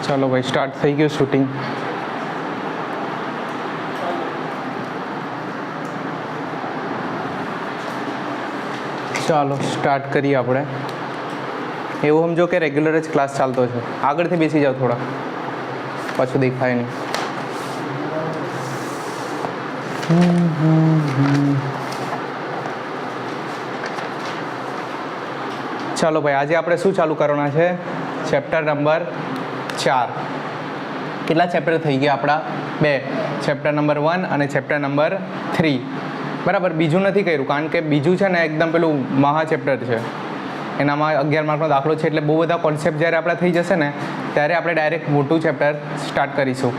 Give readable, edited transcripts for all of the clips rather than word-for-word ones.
ચાલો ભાઈ સ્ટાર્ટ થઈ ગયું શૂટિંગ. ચાલો સ્ટાર્ટ કરીએ આપણે. એવું સમજો કે રેગ્યુલર જ ક્લાસ ચાલતો છે. આગળથી બેસી જાઓ થોડા, પાછું દેખાય નહીં. ચાલો ભાઈ, આજે આપણે શું ચાલુ કરવાના છે? Chapter number 4. કેટલા ચેપ્ટર થઈ ગયા આપણા? 2. ચેપ્ટર નંબર 1 અને ચેપ્ટર નંબર 3. બરાબર. બીજું નથી કર્યું કારણ કે બીજું છે ને એકદમ પેલું મહા ચેપ્ટર છે. એનામાં 11 માર્કનો દાખલો છે, એટલે બહુ બધા કોન્સેપ્ટ જ્યારે આપણા થઈ જશે ને ત્યારે આપણે ડાયરેક્ટ મોટું ચેપ્ટર સ્ટાર્ટ કરીશું.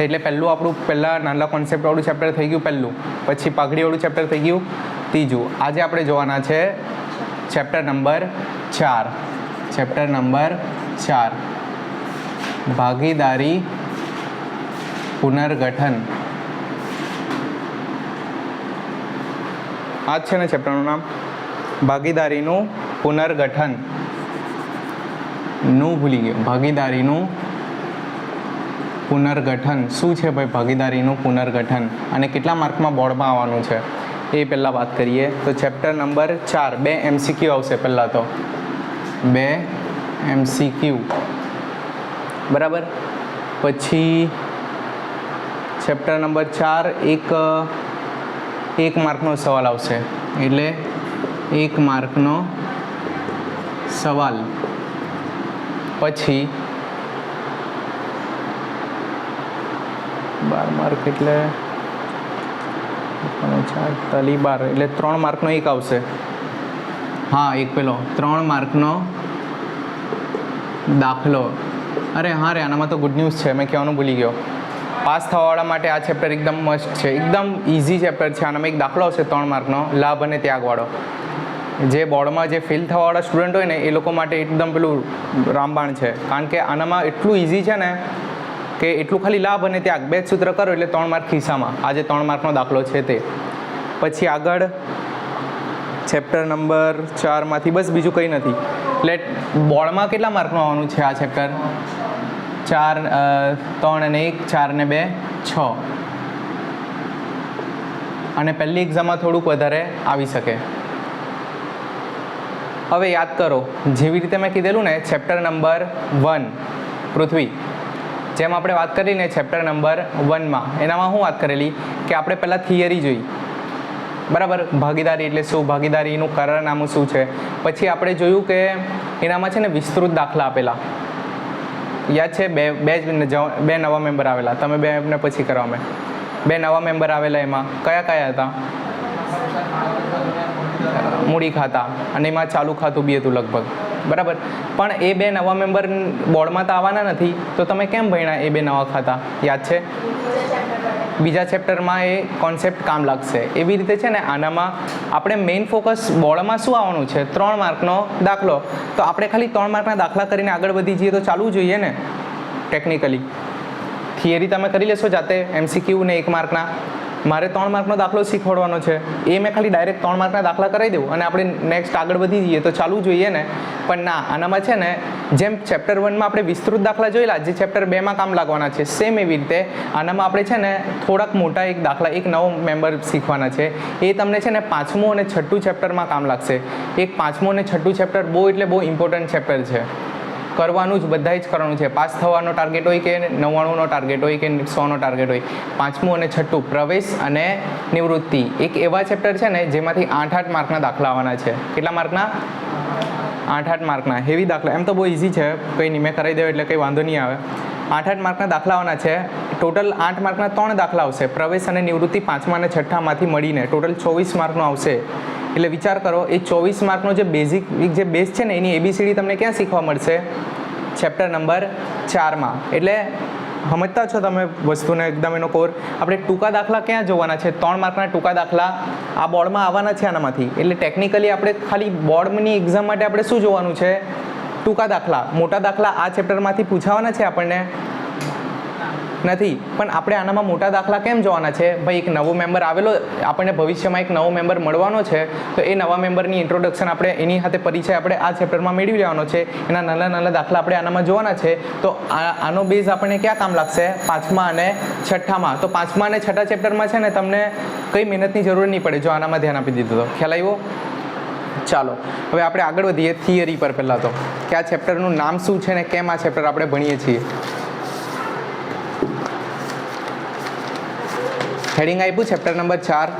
એટલે પહેલાં નાના કોન્સેપ્ટવાળું ચેપ્ટર થઈ ગયું પહેલું, પછી પાઘડીવાળું ચેપ્ટર થઈ ગયું ત્રીજું. આજે આપણે જોવાના છે ચેપ્ટર નંબર 4. ચેપ્ટર નંબર 4, ભાગીદારી પુનર્ગઠન. આ જ છે ને ચેપ્ટરનું નામ, ભાગીદારીનું પુનર્ગઠન. નું ભૂલી ગયો. ભાગીદારીનું પુનર્ગઠન શું છે ભાઈ? ભાગીદારીનું પુનર્ગઠન અને કેટલા માર્કમાં બોર્ડમાં આવવાનું છે એ પહેલાં વાત કરીએ. તો ચેપ્ટર નંબર 4, 2 MCQ આવશે પહેલાં તો. 2 MCQ, બરાબર. પછી ચેપ્ટર નંબર 4 એક માર્કનો સવાલ આવશે, એટલે 1 માર્કનો સવાલ. પછી 12 માર્ક એટલે 4 એટલે 3 માર્કનો એક આવશે. હા, એક પેલો 3 માર્કનો દાખલો. અરે હા રે, આનામાં તો ગુડ ન્યૂઝ છે, મેં કહેવાનું ભૂલી ગયો. પાસ થવાવાળા માટે આ ચેપ્ટર એકદમ મસ્ત છે, એકદમ ઇઝી ચેપ્ટર છે. આનામાં એક દાખલો આવશે 3 માર્કનો, લાભ અને ત્યાગવાળો. જે બોર્ડમાં જે ફેલ થવાવાળા સ્ટુડન્ટ હોય ને એ લોકો માટે એકદમ પેલું રામબાણ છે, કારણ કે આનામાં એટલું ઇઝી છે ને કે એટલું ખાલી લાભ અને ત્યાગ 2 જ સૂત્ર કરો એટલે 3 માર્ક ખિસ્સામાં. આજે 3 માર્કનો દાખલો છે તે. પછી આગળ ચેપ્ટર નંબર 4માંથી બસ બીજું કંઈ નથી. એટલે બોર્ડમાં કેટલા માર્કનું આવવાનું છે આ ચેપ્ટર? 4, 3 અને 1, 4 અને 2, 6. અને પહેલી એક્ઝામમાં થોડુંક વધારે આવી શકે. હવે યાદ કરો, જેવી રીતે મેં કીધેલું ને ચેપ્ટર નંબર 1 પૃથ્વી, જેમ આપણે વાત કરી ને ચેપ્ટર નંબર 1માં, એનામાં શું વાત કરેલી કે આપણે પહેલાં થિયરી જોઈ, બરાબર. ભાગીદારી એટલે શું, ભાગીદારીનું કરારનામું શું છે. પછી આપણે જોયું કે એનામાં છે ને વિસ્તૃત દાખલા આપેલા, યાદ છે? બે નવા મેમ્બર આવેલા. તમે 2 ને પછી કરવા મેં 2 નવા મેમ્બર આવેલા. એમાં કયા હતા? મૂડી ખાતા અને એમાં ચાલુ ખાતું બી હતું લગભગ, બરાબર. પણ એ 2 નવા મેમ્બર બોર્ડમાં તો આવવાના નથી, તો તમે કેમ ભણ્યા એ 2 નવા ખાતા? યાદ છે? બીજા ચેપ્ટરમાં એ કોન્સેપ્ટ કામ લાગશે. એવી રીતે છે ને આનામાં આપણે મેઇન ફોકસ બોર્ડમાં શું આવવાનું છે? 3 માર્કનો દાખલો. તો આપણે ખાલી 3 માર્કના દાખલા કરીને આગળ વધી જઈએ તો ચાલવું જોઈએ ને ટેકનિકલી. થિયરી તમે કરી લેશો જાતે, MCQ ને 1 માર્કના. મારે 3 માર્કનો દાખલો શીખવાડવાનો છે, એ મેં ખાલી ડાયરેક્ટ 3 માર્કના દાખલા કરાવી દઉં અને આપણે નેક્સ્ટ આગળ વધી જઈએ તો ચાલવું જોઈએ ને. પણ ના, આનામાં છે ને જેમ ચેપ્ટર 1માં આપણે વિસ્તૃત દાખલા જોયેલા જે ચેપ્ટર 2માં કામ લાગવાના છે, સેમ એવી રીતે આનામાં આપણે છે ને થોડાક મોટા એક દાખલા, એક નવો મેમ્બર શીખવાના છે. એ તમને છે ને 5મું અને 6ઠું ચેપ્ટરમાં કામ લાગશે. એક 5મું અને 6ઠું ચેપ્ટર બહુ એટલે બહુ ઇમ્પોર્ટન્ટ ચેપ્ટર છે. કરવાનું જ બધાય જ કરવાનું છે. પાસ થવાનો ટાર્ગેટ હોય કે 99નો ટાર્ગેટ હોય કે 100નો ટાર્ગેટ હોય. 5મું અને 6ઠું પ્રવેશ અને નિવૃત્તિ એક એવા ચેપ્ટર છે ને જેમાંથી 8 માર્કના દાખલા આવવાના છે. કેટલા માર્કના? 8 માર્કના હેવી દાખલા. એમ તો બહુ ઇઝી છે, કંઈ નહીં, મેં કરાવી દેવું એટલે કંઈ વાંધો નહીં આવે. 8 માર્કના દાખલા આવવાના છે. ટોટલ 8 માર્કના 3 દાખલા આવશે. પ્રવેશ અને નિવૃત્તિ 5મા અને 6ઠામાંથી મળીને ટોટલ 24 માર્કનું આવશે. એટલે વિચાર કરો, એ 24 માર્કનો જે બેઝ છે ને એની ABCD તમને ક્યાં શીખવા મળશે? ચેપ્ટર નંબર 4માં. એટલે સમજતા છો તમે વસ્તુને એકદમ એનો કોર. આપણે ટૂંકા દાખલા ક્યાં જોવાના છે? 3 માર્કના ટૂંકા દાખલા આ બોર્ડમાં આવવાના છે આનામાંથી. એટલે ટેકનિકલી આપણે ખાલી બોર્ડની એક્ઝામ માટે આપણે શું જોવાનું છે? ટૂંકા દાખલા. મોટા દાખલા આ ચેપ્ટરમાંથી પૂછાવાના છે આપણને. નથી. પણ આપણે આનામાં મોટા દાખલા કેમ જોવાના છે? ભાઈ એક નવો મેમ્બર આવેલો, આપણને ભવિષ્યમાં એક નવો મેમ્બર મળવાનો છે, તો એ નવા મેમ્બરની ઇન્ટ્રોડક્શન આપણે એની સાથે પરિચય આપણે આ ચેપ્ટરમાં મેળવી લેવાનો છે. એના નાના નાના દાખલા આપણે આનામાં જોવાના છે. તો આનો બેઝ આપણને ક્યાં કામ લાગશે? 5મા અને 6ઠામાં. તો 5મા અને 6ઠા ચેપ્ટરમાં છે ને તમને કઈ મહેનતની જરૂર નહીં પડે જો આનામાં ધ્યાન આપી દીધું તો. ખ્યાલ આવ્યો? ચાલો હવે આપણે આગળ વધીએ થિયરી પર. પહેલાં તો કે આ ચેપ્ટરનું નામ શું છે ને કેમ આ ચેપ્ટર આપણે ભણીએ છીએ. હેડિંગ આપ્યું ચેપ્ટર નંબર 4.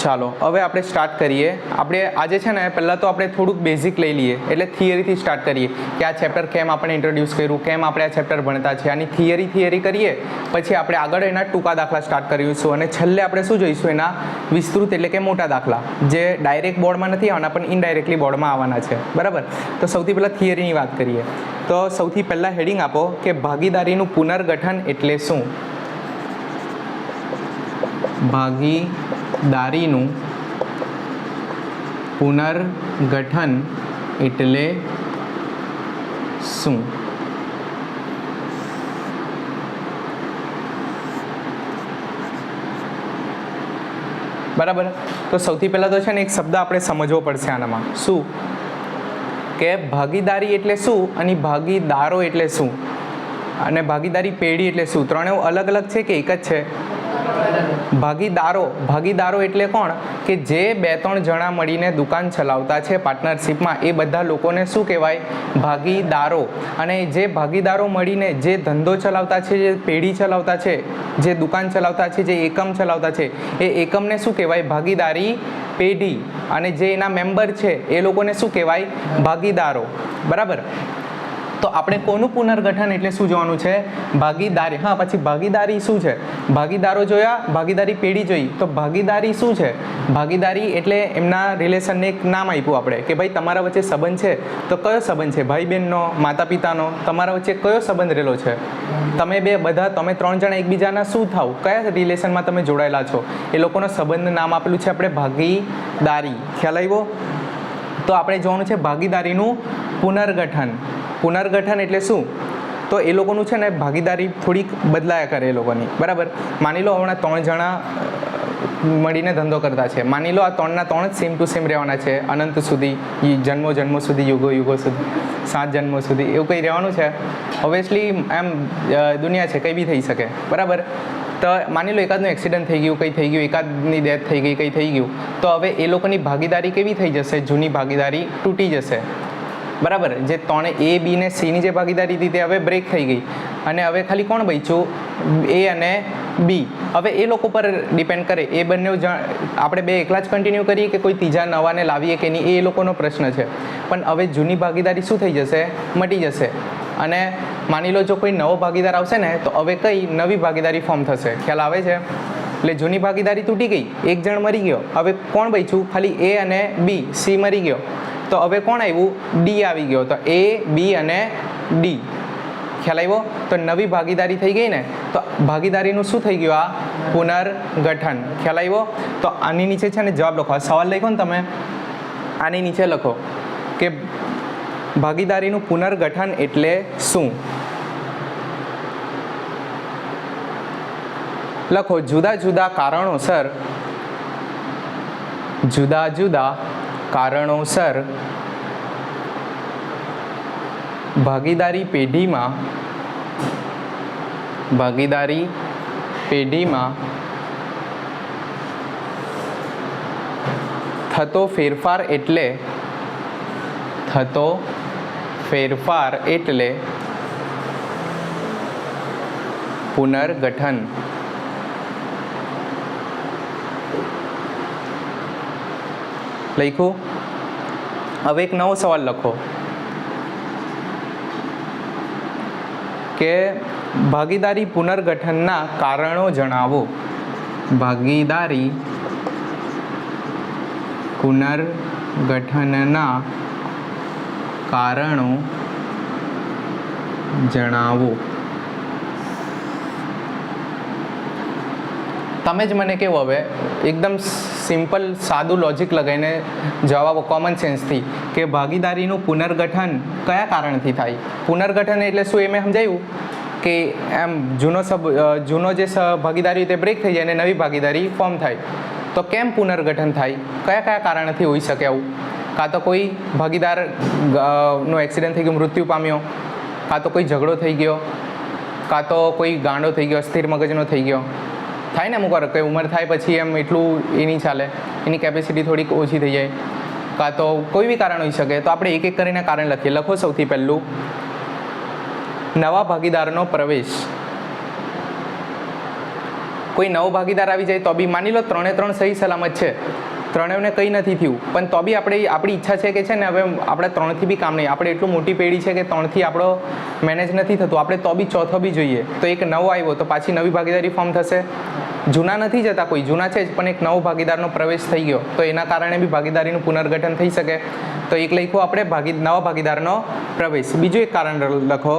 ચાલો હવે આપણે સ્ટાર્ટ કરીએ. આપણે આજે છે ને પહેલાં તો આપણે થોડુંક બેઝિક લઈ લઈએ, એટલે થિયરીથી સ્ટાર્ટ કરીએ કે આ ચેપ્ટર કેમ આપણે ઇન્ટ્રોડ્યુસ કર્યું, કેમ આપણે આ ચેપ્ટર ભણતા છે. આની થિયરી કરીએ, પછી આપણે આગળ એના ટૂંકા દાખલા સ્ટાર્ટ કરીશું, અને છેલ્લે આપણે શું જોઈશું? એના વિસ્તૃત એટલે કે મોટા દાખલા, જે ડાયરેક્ટ બોર્ડમાં નથી આવવાના પણ ઇનડાયરેક્ટલી બોર્ડમાં આવવાના છે. બરાબર? તો સૌથી પહેલાં થિયરીની વાત કરીએ. તો સૌથી પહેલાં હેડિંગ આપો કે ભાગીદારીનું પુનર્ગઠન એટલે શું? ભાગીદારીનું પુનર્ગઠન એટલે શું? બરાબર. તો સૌથી પહેલાં તો છે ને એક શબ્દ આપણે સમજવો પડશે આનામાં. શું? કે ભાગીદારી એટલે શું અને ભાગીદારો એટલે શું, અને ભાગીદારી પેઢી એટલે શું? ત્રણેય અલગ અલગ છે કે એક જ છે? ભાગીદારો એટલે કોણ? કે જે 2-3 જણા મળીને દુકાન ચલાવતા છે પાર્ટનરશિપમાં, એ બધા લોકોને શું કહેવાય? ભાગીદારો. અને જે ભાગીદારો મળીને જે ધંધો ચલાવતા છે, જે પેઢી ચલાવતા છે, જે દુકાન ચલાવતા છે, જે એકમ ચલાવતા છે, એ એકમને શું કહેવાય? ભાગીદારી પેઢી. અને જે એના મેમ્બર છે એ લોકોને શું કહેવાય? ભાગીદારો. બરાબર. તો આપણે કોનું પુનર્ગઠન એટલે શું જોવાનું છે? ભાગીદારી. હા, પછી ભાગીદારી શું છે? ભાગીદારો જોયા, ભાગીદારી પેઢી જોઈ. તો ભાગીદારી શું છે? ભાગીદારી એટલે એમના રિલેશનને એક નામ આપ્યું આપણે કે ભાઈ તમારા વચ્ચે સંબંધ છે, તો કયો સંબંધ છે? ભાઈ બહેનનો, માતા પિતાનો? તમારા વચ્ચે કયો સંબંધ રહેલો છે? તમે 3 જણા એકબીજાના શું થાવ? કયા રિલેશનમાં તમે જોડાયેલા છો? એ લોકોનો સંબંધ નામ આપેલું છે આપણે ભાગીદારી. ખ્યાલ આવ્યો? તો આપણે જોવાનું છે ભાગીદારીનું પુનર્ગઠન. પુનર્ગઠન એટલે શું? તો એ લોકોનું છે ને ભાગીદારી થોડીક બદલાયા કરે એ લોકોની. બરાબર? માની લો હમણાં 3 જણા મળીને ધંધો કરતા છે. માની લો આ 3ના 3 જ સેમ ટુ સેમ રહેવાના છે અનંત સુધી, જન્મો સુધી, યુગો સુધી, 7 જન્મો સુધી, એવું કંઈ રહેવાનું છે. ઓબ્વિયસલી એમ દુનિયા છે, કંઈ બી થઈ શકે. બરાબર? તો માની લો એકાદનું એક્સિડન્ટ થઈ ગયું, કંઈ થઈ ગયું, એકાદની ડેથ થઈ ગઈ, કંઈ થઈ ગયું, તો હવે એ લોકોની ભાગીદારી કેવી થઈ જશે? જૂની ભાગીદારી તૂટી જશે. બરાબર? જે 3 A, B ને C ની જે ભાગીદારી હતી તે હવે બ્રેક થઈ ગઈ, અને હવે ખાલી કોણ બચ્યું? A અને B. હવે એ લોકો પર ડિપેન્ડ કરે, એ બંને આપણે 2 એકલા જ કન્ટિન્યુ કરીએ કે કોઈ ત્રીજા નવાને લાવીએ કે નહીં, એ લોકોનો પ્રશ્ન છે. પણ હવે જૂની ભાગીદારી શું થઈ જશે? મટી જશે. અને માની લો જો કોઈ નવો ભાગીદાર આવશે ને, તો હવે કઈ નવી ભાગીદારી ફોર્મ થશે. ખ્યાલ આવે છે? એટલે જૂની ભાગીદારી તૂટી ગઈ, એક જણ મરી ગયો, હવે કોણ બચ્યું? ખાલી A અને B. C મરી ગયો, તો હવે કોણ આવ્યું? D આવી ગયો. તો A, B અને D. ખ્યાલ આવ્યો? તો નવી ભાગીદારી થઈ ગઈ ને, તો ભાગીદારીનું શું થઈ ગયું? આ પુનર્ગઠન. ખ્યાલ આવ્યો? તો આની નીચે છે ને જવાબ લખો. સવાલ લખો ને તમે, આની નીચે લખો કે ભાગીદારીનું પુનર્ગઠન એટલે શું? લખો જુદા જુદા કારણોસર ભાગીદારી પેઢીમાં થતો ફેરફાર એટલે પુનર્ગઠન. લખ્યું? હવે એક નવો સવાલ લખો કે ભાગીદારી પુનર્ગઠનના કારણો જણાવો. ભાગીદારી પુનર્ગઠનના કારણો જણાવો. તમે જ મને કેવો હવે એકદમ સિમ્પલ સાદું લોજિક લગાવીને જવાબ કોમન સેન્સથી કે ભાગીદારીનું પુનર્ગઠન કયા કારણથી થાય. પુનર્ગઠન એટલે શું એ મેં સમજાયું કે એમ જૂનો જે ભાગીદારી તે બ્રેક થઈ જાય અને નવી ભાગીદારી ફોર્મ થાય. તો કેમ પુનર્ગઠન થાય, કયા કયા કારણથી હોઈ શકે આવું? કાં તો કોઈ ભાગીદાર નો એક્સિડન્ટ થઈ ગયો, મૃત્યુ પામ્યો, કાં તો કોઈ ઝઘડો થઈ ગયો, કાં તો કોઈ ગાંડો થઈ ગયો, અસ્થિર મગજનો થઈ ગયો. થાય ને અમુક વાર કંઈ ઉંમર થાય પછી એમ એટલું એ નહીં ચાલે, એની કેપેસિટી થોડીક ઓછી થઈ જાય, કાં તો કોઈ બી કારણ હોઈ શકે. તો આપણે એક એક કરીને કારણ લખીએ. લખો સૌથી પહેલું નવા ભાગીદારનો પ્રવેશ. કોઈ નવો ભાગીદાર આવી જાય તો બી માની લો 3 સહી સલામત છે, ત્રણેયને કંઈ નથી થયું, પણ તો બી આપણી ઈચ્છા છે કે છે ને હવે આપણે 3થી બી કામ નહીં, આપણે એટલું મોટી પેઢી છે કે 3થી આપણો મેનેજ નથી થતું, આપણે તો બી ચોથો બી જોઈએ. તો એક નવો આવ્યો તો પાછી નવી ભાગીદારી ફોર્મ થશે. જૂના નથી જતા, કોઈ જૂના છે જ પણ એક નવો ભાગીદારનો પ્રવેશ થઈ ગયો તો એના કારણે બી ભાગીદારીનું પુનર્ગઠન થઈ શકે. તો એક લખ્યું આપણે નવા ભાગીદારનો પ્રવેશ. બીજું એક કારણ લખો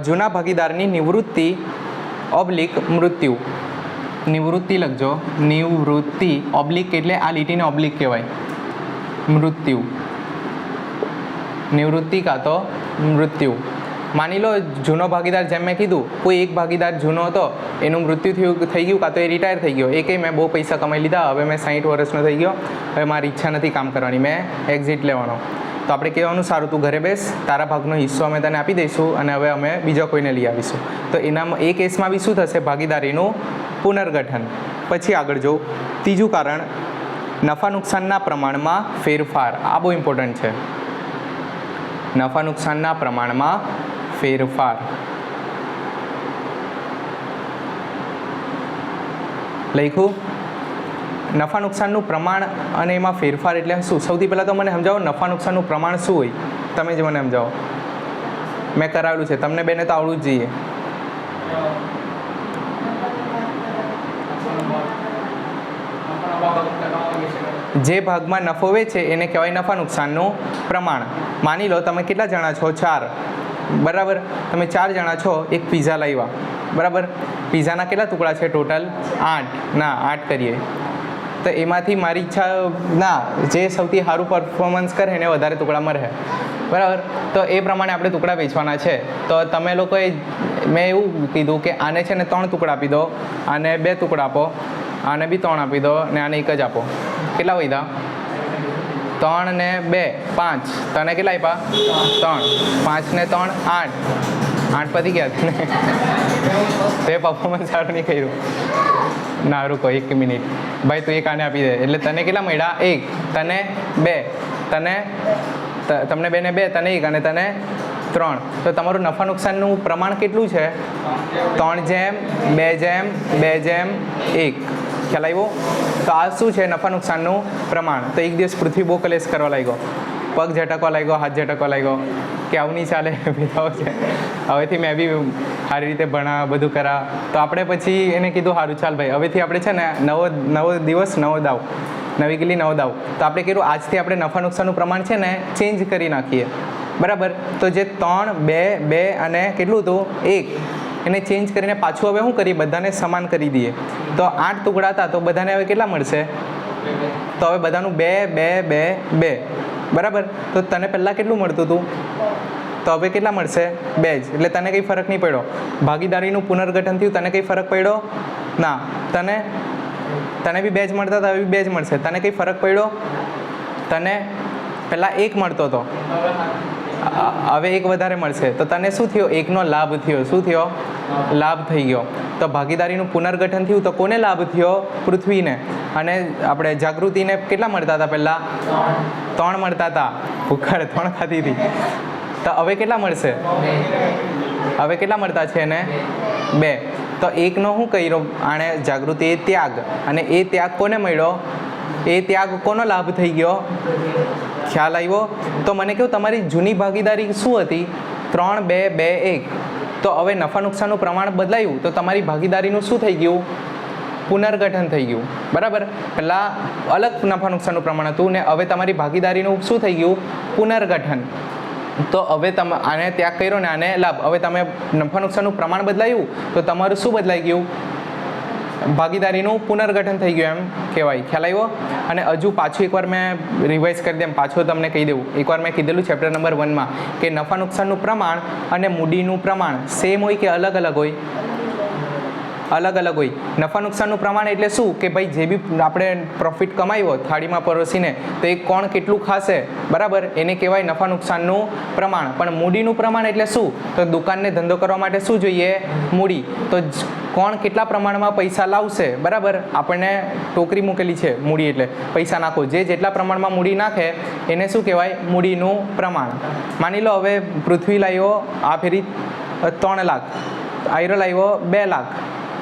જૂના ભાગીદારની નિવૃત્તિ ઓબ્લિક મૃત્યુ. નિવૃત્તિ લખજો, નિવૃત્તિ ઓબ્લિક એટલે આ લીટીને ઓબ્લિક કહેવાય, મૃત્યુ. નિવૃત્તિ કાં તો મૃત્યુ. માની લો જૂનો ભાગીદાર, જેમ મેં કીધું કોઈ એક ભાગીદાર જૂનો હતો એનું મૃત્યુ થઈ ગયું કાં તો એ રિટાયર થઈ ગયો, એ કંઈ મેં બહુ પૈસા કમાઈ લીધા, હવે મેં 60 વર્ષનો થઈ ગયો, હવે મારી ઈચ્છા નથી કામ કરવાની, મેં એક્ઝિટ લેવાનો. તો આપણે કહેવાનું સારું તું ઘરે બેસ, તારા ભાગનો હિસ્સો અમે તને આપી દઈશું અને હવે અમે બીજા કોઈને લઈ આવીશું. તો એનામાં એ કેસમાં બી શું થશે, ભાગીદારીનું પુનર્ગઠન. પછી આગળ જો ત્રીજું કારણ નફા નુકસાનના પ્રમાણમાં ફેરફાર. આ બહુ ઇમ્પોર્ટન્ટ છે, નફા નુકસાનના પ્રમાણમાં ફેરફાર. લખ્યું નફા નુકસાનનું પ્રમાણ અને એમાં ફેરફાર એટલે શું? સૌથી પહેલાં તો મને સમજાવો નફા નુકસાનનું પ્રમાણ શું હોય, તમે જ મને સમજાવો. મેં કરાવેલું છે, તમને બેને તો આવડવું જ જોઈએ. જે ભાગમાં નફો વેચે એને કહેવાય નફા નુકસાનનું પ્રમાણ. માની લો તમે કેટલા જણા છો, 4, બરાબર. તમે 4 જણા છો, એક પિઝા લાવ્યા, બરાબર. પિઝાના કેટલા ટુકડા છે ટોટલ? 8. ના 8 કરીએ તો એમાંથી મારી ઈચ્છા ના, જે સૌથી સારું પરફોર્મન્સ કરે એને વધારે ટુકડા મળે, બરાબર. તો એ પ્રમાણે આપણે ટુકડા વેચવાના છે. તો તમે લોકોએ મેં એવું કીધું કે આને છે ને 3 ટુકડા આપી દો, આને 2 ટુકડા આપો, આને બી 3 આપી દો ને આને 1 જ આપો. કેટલા વધ્યા? 3 ને 2 5. તને કેટલા આપ્યા? 3. 5 ને 3 8. 8 પતી ગયા તને. તે પરફોર્મન્સ સારું નહીં કર્યું. ના રૂકો 1 મિનિટ ભાઈ, તું 1 આને આપી દે એટલે તને કેટલા મળ્યા? 1. તને 2, તને તમને 2 ને 2, તને 1 અને તને 3. તો તમારું નફા નુકસાનનું પ્રમાણ કેટલું છે? 3:2:2:1. ખ્યાલ આવ્યો? તો આ શું છે નફા નુકસાનનું પ્રમાણ. તો એક દિવસ પૃથ્વી બહુ કલેશ કરવા લાગ્યો, પગ ઝટકવા લાગ્યો, હાથ ઝટકવા લાગ્યો કે આવું નહીં ચાલે, ભેદાઓ છે, હવેથી મેં બી સારી રીતે ભણા બધું કરા. તો આપણે પછી એને કીધું સારું ચાલ ભાઈ, હવેથી આપણે છે ને નવો દિવસ નવો દાવ, નવી ગીલી નવો દાવ. તો આપણે કીધું આજથી આપણે નફા નુકસાનનું પ્રમાણ છે ને ચેન્જ કરી નાખીએ, બરાબર. તો જે 3, 2, 2 અને કેટલું હતું 1, એને ચેન્જ કરીને પાછું હવે શું કરીએ, બધાને સમાન કરી દઈએ. તો 8 ટુકડા હતા તો બધાને હવે કેટલા મળશે? તો હવે બધાનું 2, 2, 2, 2, બરાબર. તો તને પહેલાં કેટલું મળતું હતું? તો હવે કેટલા મળશે? 2 જ. એટલે તને કંઈ ફરક નહીં પડ્યો. ભાગીદારીનું પુનર્ગઠન થયું, તને કંઈ ફરક પડ્યો ના. તને બી 2 જ મળતા હતા, હવે બી 2 જ મળશે. તને કંઈ ફરક પડ્યો? તને પહેલાં 1 મળતો હતો, હવે 1 વધારે મળશે. તો તને શું થયો? 1નો લાભ થયો. શું થયો? લાભ થઈ ગયો. તો ભાગીદારીનું પુનર્ગઠન થયું તો કોને લાભ થયો? પૃથ્વીને. અને આપણે જાગૃતિને કેટલા મળતા હતા પહેલાં? 3 મળતા હતા, ભૂખડ 3 ખાધી હતી. તો હવે કેટલા મળશે? હવે કેટલા મળતા છે એને? 2. તો 1નો શું કર્યો આણે જાગૃતિ? એ ત્યાગ. અને એ ત્યાગ કોને મળ્યો? એ ત્યાગ કોનો લાભ થઈ ગયો? ખ્યાલ આવ્યો? તો મને કહ્યું તમારી જૂની ભાગીદારી શું હતી? 3, 2, 2, 1. તો હવે નફા નુકસાનનું પ્રમાણ બદલાયું તો તમારી ભાગીદારીનું શું થઈ ગયું? પુનર્ગઠન થઈ ગયું, બરાબર. પહેલાં અલગ નફા નુકસાનનું પ્રમાણ હતું ને હવે તમારી ભાગીદારીનું શું થઈ ગયું? પુનર્ગઠન. તો હવે તમે આને ત્યાગ કર્યો ને આને લાભ. હવે તમે નફા નુકસાનનું પ્રમાણ બદલાયું તો તમારું શું બદલાઈ ગયું? ભાગીદારીનું પુનર્ગઠન થઈ ગયું એમ કહેવાય. ખ્યાલ આવ્યો? અને હજુ પાછું એકવાર મેં રિવાઇઝ કરી દઉં, પાછું તમને કહી દઉં. એકવાર મેં કીધેલું ચેપ્ટર નંબર 1માં કે નફા નુકસાનનું પ્રમાણ અને મૂડીનું પ્રમાણ સેમ હોય કે અલગ અલગ હોય? અલગ અલગ હોય. નફા નુકસાનનું પ્રમાણ એટલે શું કે ભાઈ જે બી આપણે પ્રોફિટ કમાયો થાળીમાં પરોસીને તો એ કોણ કેટલું ખાશે, બરાબર, એને કહેવાય નફા નુકસાનનું પ્રમાણ. પણ મૂડીનું પ્રમાણ એટલે શું? તો દુકાનને ધંધો કરવા માટે શું જોઈએ? મૂડી. તો કોણ કેટલા પ્રમાણમાં પૈસા લાવશે, બરાબર, આપણને ટોકરી મૂકેલી છે મૂડી એટલે પૈસા નાખો, જે જેટલા પ્રમાણમાં મૂડી નાખે એને શું કહેવાય? મૂડીનું પ્રમાણ. માની લો હવે પૃથ્વી લાવ્યો આ ફેરી 3 લાખ, આયરો લાવ્યો 2 લાખ,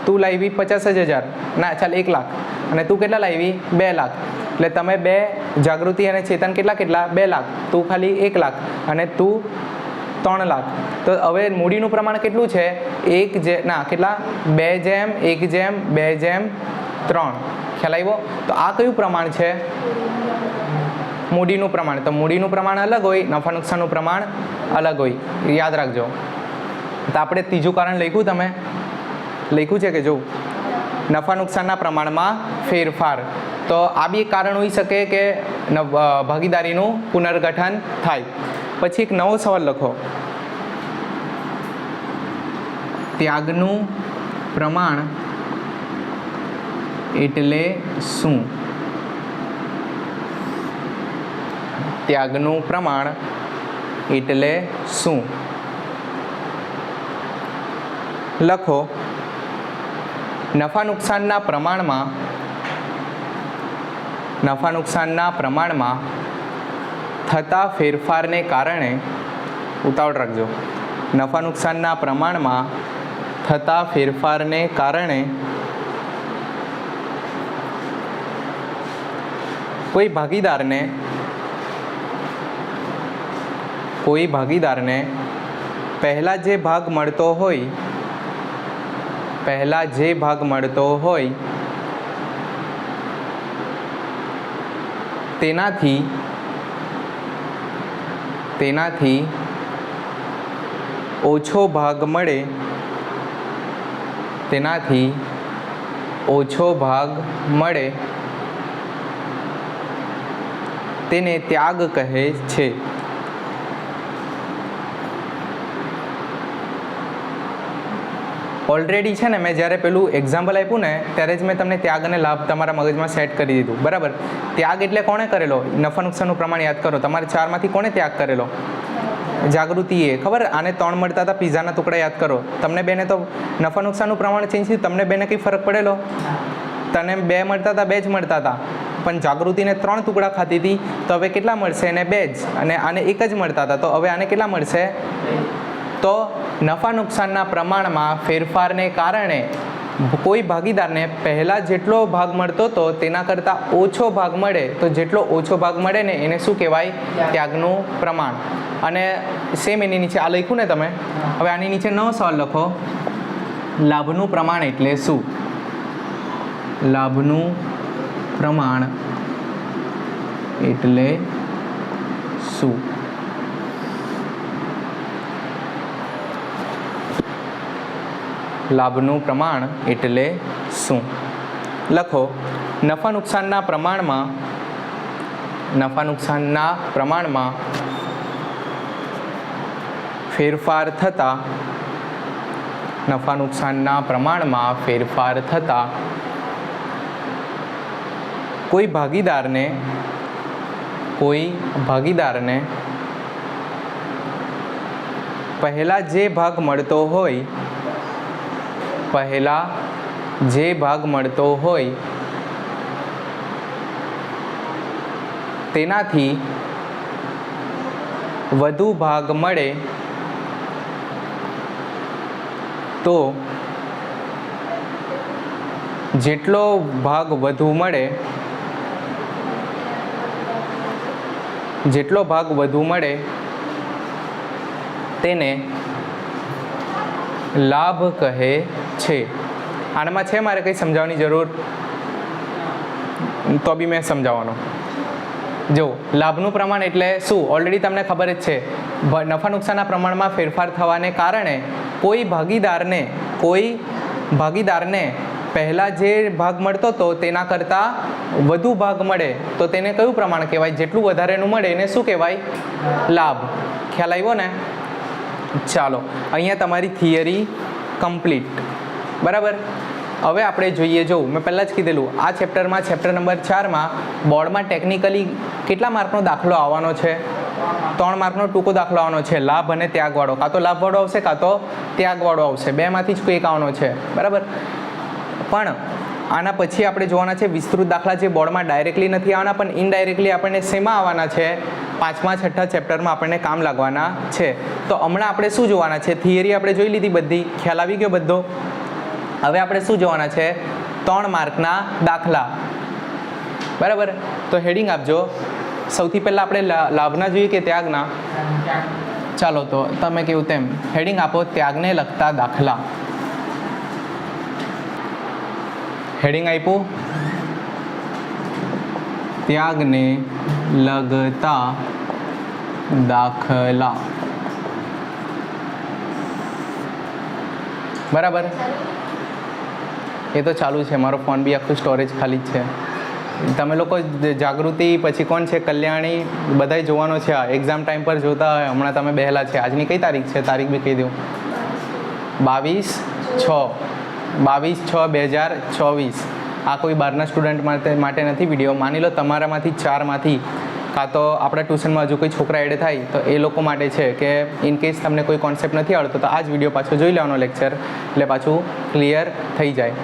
તું લાવી 50,000, ના ચાલ 1 લાખ, અને તું કેટલા લાવી? 2 લાખ. એટલે તમે બે જાગૃતિ અને ચેતન કેટલા 2 લાખ, તું ખાલી 1 લાખ અને તું 3 લાખ. તો હવે મૂડીનું પ્રમાણ કેટલું છે? 2:1:2:3. ખ્યાલ આવ્યો? તો આ કયું પ્રમાણ છે? મૂડીનું પ્રમાણ. તો મૂડીનું પ્રમાણ અલગ હોય, નફા નુકસાનનું પ્રમાણ અલગ હોય, યાદ રાખજો. તો આપણે ત્રીજું કારણ લખ્યું, તમે લખ્યું છે કે જો નફા નુકસાનના પ્રમાણમાં ફેરફાર. તો આ બી એક કારણ હોઈ શકે કે ભાગીદારીનું પુનર્ગઠન થાય. પછી એક નવો સવાલ લખો, ત્યાગનું પ્રમાણ એટલે શું? ત્યાગનું પ્રમાણ એટલે શું? લખો, નફા નુકસાનના પ્રમાણમાં થતા ફેરફારને કારણે, ઉતાવળ રાખજો, નફા નુકસાનના પ્રમાણમાં થતા ફેરફારને કારણે કોઈ ભાગીદારને પહેલા જે ભાગ મળતો હોય તેનાથી ઓછો ભાગ મળે તેને ત્યાગ કહે છે. ઓલરેડી છે ને, મેં જ્યારે પેલું એક્ઝામ્પલ આપ્યું ને ત્યારે જ મેં તમને ત્યાગ અને લાભ તમારા મગજમાં સેટ કરી દીધું, બરાબર. ત્યાગ એટલે કોણે કરેલો? નફા નુકસાનનું પ્રમાણ યાદ કરો. તમારે 4માંથી કોણે ત્યાગ કરેલો? જાગૃતિએ. ખબર, આને 3 મળતા હતા પીઝાના ટુકડા, યાદ કરો. તમને બેને તો નફા નુકસાનનું પ્રમાણ ચેન્જ થયું, તમને બેને કંઈ ફરક પડેલો? તને 2 મળતા હતા, 2 જ મળતા હતા, પણ જાગૃતિને 3 ટુકડા ખાતી હતી, તો હવે કેટલા મળશે? એને 2 જ, અને આને 1 જ મળતા હતા, તો હવે આને કેટલા મળશે? તો નફા નુકસાનના પ્રમાણમાં ફેરફારને કારણે કોઈ ભાગીદારને પહેલાં જેટલો ભાગ મળતો હતો તેના કરતાં ઓછો ભાગ મળે, તો જેટલો ઓછો ભાગ મળે ને એને શું કહેવાય? ત્યાગનું પ્રમાણ. અને સેમ એની નીચે આ લખ્યું ને તમે, હવે આની નીચે નવો સવાલ લખો, લાભનું પ્રમાણ એટલે શું? લાભનું પ્રમાણ એટલે શું? લાભનું પ્રમાણ એટલે શું? લખો, નફા નુકસાનના પ્રમાણમાં ફેરફાર થતા કોઈ ભાગીદારને પહેલા જે ભાગ મળતો હોય તેનાથી વધુ ભાગ મળે તો જેટલો ભાગ વધુ મળે તેને લાભ કહે છે. આનામાં છે મારે કંઈ સમજાવવાની જરૂર? તો બી મેં સમજાવવાનો. જો લાભનું પ્રમાણ એટલે શું, ઓલરેડી તમને ખબર જ છે. નફા નુકસાનના પ્રમાણમાં ફેરફાર થવાને કારણે કોઈ ભાગીદારને પહેલાં જે ભાગ મળતો હતો તેના કરતાં વધુ ભાગ મળે તો તેને કયું પ્રમાણ કહેવાય? જેટલું વધારેનું મળે એને શું કહેવાય? લાભ. ખ્યાલ આવ્યો ને? ચાલો, અહીંયા તમારી થિયરી કમ્પ્લીટ. બરાબર. હવે આપણે જોઈએ, જો મેં પહેલાં જ કીધેલું, આ ચેપ્ટરમાં ચેપ્ટર નંબર 4માં બોર્ડમાં ટેકનિકલી કેટલા માર્કનો દાખલો આવવાનો છે? 3 માર્કનો ટૂંકો દાખલો આવવાનો છે, લાભ અને ત્યાગવાળો. કાં તો લાભવાળો આવશે કાં તો ત્યાગવાળો આવશે, બેમાંથી જ કોઈ એક આવવાનો છે. બરાબર. પણ આના પછી આપણે જોવાના છે વિસ્તૃત દાખલા, જે બોર્ડમાં ડાયરેક્ટલી નથી આવવાના પણ ઇનડાયરેક્ટલી આપણને શેમાં આવવાના છે? 5મા 6ઠા ચેપ્ટરમાં આપણને કામ લાગવાના છે. તો હમણાં આપણે શું જોવાના છે? થિયરી આપણે જોઈ લીધી બધી, ખ્યાલ આવી ગયો બધો. હવે આપણે શું જોવાના છે? 3 માર્કના દાખલા. બરાબર. તો હેડિંગ આપજો. સૌથી પહેલાં આપણે લાભના જોઈએ કે ત્યાગના? ચાલો, તો તમે કેવું તેમ હેડિંગ આપો, ત્યાગને લગતા દાખલા. હેડિંગ આપ્યું, ત્યાગને લગતા દાખલા. બરાબર. એ તો ચાલુ છે, મારો ફોન બી આખું સ્ટોરેજ ખાલી જ છે. તમે લોકો જાગૃતિ, પછી કોણ છે, કલ્યાણી, બધાય જોવાનો છે. આ એક્ઝામ ટાઈમ પર જોતા હોય. હમણાં તમે બેહેલા છે. આજની કઈ તારીખ છે? તારીખ બી કહી દઉં, 22/6/2024. આ કોઈ બહારના સ્ટુડન્ટ માટે નથી વિડીયો. માની લો તમારામાંથી 4માંથી કાં તો આપણા ટ્યુશનમાં હજુ કોઈ છોકરા એડ થાય તો એ લોકો માટે છે કે ઇન કેસ તમને કોઈ કોન્સેપ્ટ નથી આવડતો તો આ જ વિડીયો પાછો જોઈ લેવાનો લેક્ચર, એટલે પાછું ક્લિયર થઈ જાય.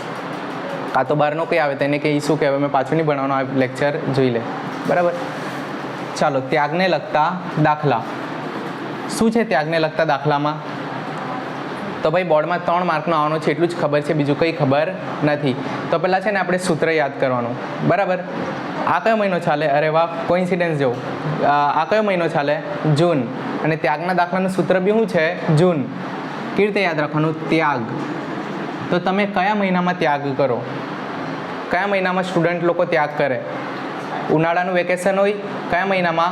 કાં તો બહારનો કંઈ આવે તેને કંઈ શું કહેવાય, મેં પાછું નહીં ભણવાનો, આ લેક્ચર જોઈ લે. બરાબર. ચાલો, ત્યાગને લગતા દાખલા. શું છે ત્યાગને લગતા દાખલામાં? તો ભાઈ બોર્ડમાં 3 માર્કનો આવવાનો છે એટલું જ ખબર છે, બીજું કંઈ ખબર નથી. તો પહેલાં છે ને આપણે સૂત્ર યાદ કરવાનું. બરાબર. આ કયો મહિનો ચાલે? અરે વાહ, કોઇન્સિડન્સ જેવું. આ કયો મહિનો ચાલે? જૂન. અને ત્યાગના દાખલાનું સૂત્ર બી શું છે? જૂન. કેવી રીતે યાદ રાખવાનું? ત્યાગ. તો તમે કયા મહિનામાં ત્યાગ કરો? કયા મહિનામાં સ્ટુડન્ટ લોકો ત્યાગ કરે? ઉનાળાનું વેકેશન હોય કયા મહિનામાં?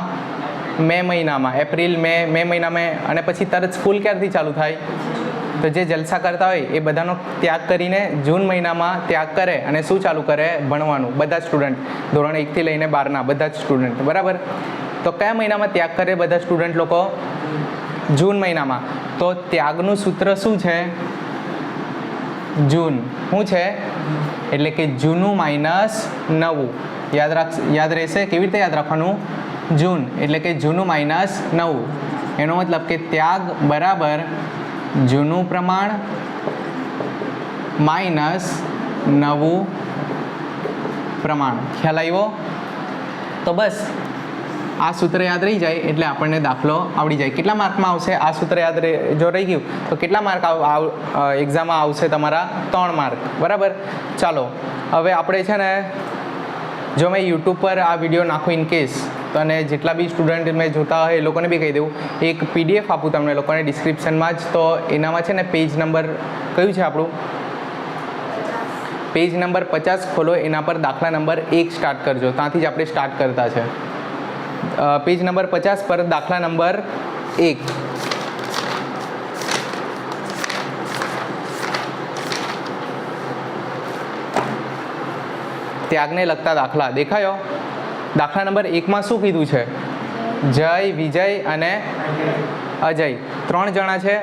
મે મહિનામાં. એપ્રિલ, મે મહિનામાં. અને પછી તરત સ્કૂલ ક્યારથી ચાલુ થાય? તો જે જલસા કરતા હોય એ બધાનો ત્યાગ કરીને જૂન મહિનામાં ત્યાગ કરે અને શું ચાલુ કરે? ભણવાનું. બધા સ્ટુડન્ટ, ધોરણ 1થી લઈને 12ના બધા જ સ્ટુડન્ટ. બરાબર. તો કયા મહિનામાં ત્યાગ કરે બધા સ્ટુડન્ટ લોકો? જૂન મહિનામાં. તો ત્યાગનું સૂત્ર શું છે? જૂન. શું છે? એટલે કે જૂનું માઇનસ નવું. યાદ રહેશે? કેવી રીતે યાદ રાખવાનું? જૂન એટલે કે જૂનું માઇનસ નવું. એનો મતલબ કે ત્યાગ બરાબર જૂનું પ્રમાણ માઇનસ નવું પ્રમાણ. ખ્યાલ આવ્યો? તો બસ આ સૂત્ર યાદ રહી જાય એટલે આપણને દાખલો આવડી જાય. કેટલા માર્કમાં આવશે આ સૂત્ર યાદ જો રહી ગયું તો કેટલા માર્ક એક્ઝામમાં આવશે તમારા? 3 માર્ક. બરાબર. ચાલો, હવે આપણે છે ને, જો મેં યુટ્યુબ પર આ વિડીયો નાખું ઇન કેસ, તો અને જેટલા બી સ્ટુડન્ટ મેં જોતા હોય એ લોકોને બી કહી દઉં, એક PDF આપું તમને લોકોને ડિસ્ક્રિપ્શનમાં જ. તો એનામાં છે ને પેજ નંબર કયું છે આપણું? પેજ નંબર 50 ખોલો, એના પર દાખલા નંબર 1 સ્ટાર્ટ કરજો. ત્યાંથી જ આપણે સ્ટાર્ટ કરતા છે. પેજ નંબર 50 પર દાખલા નંબર 1. ત્યાગને લગતા દાખલા દેખાયો? દાખલા નંબર 1માં શું કીધું છે? જય, વિજય અને અજય 3 જણા છે.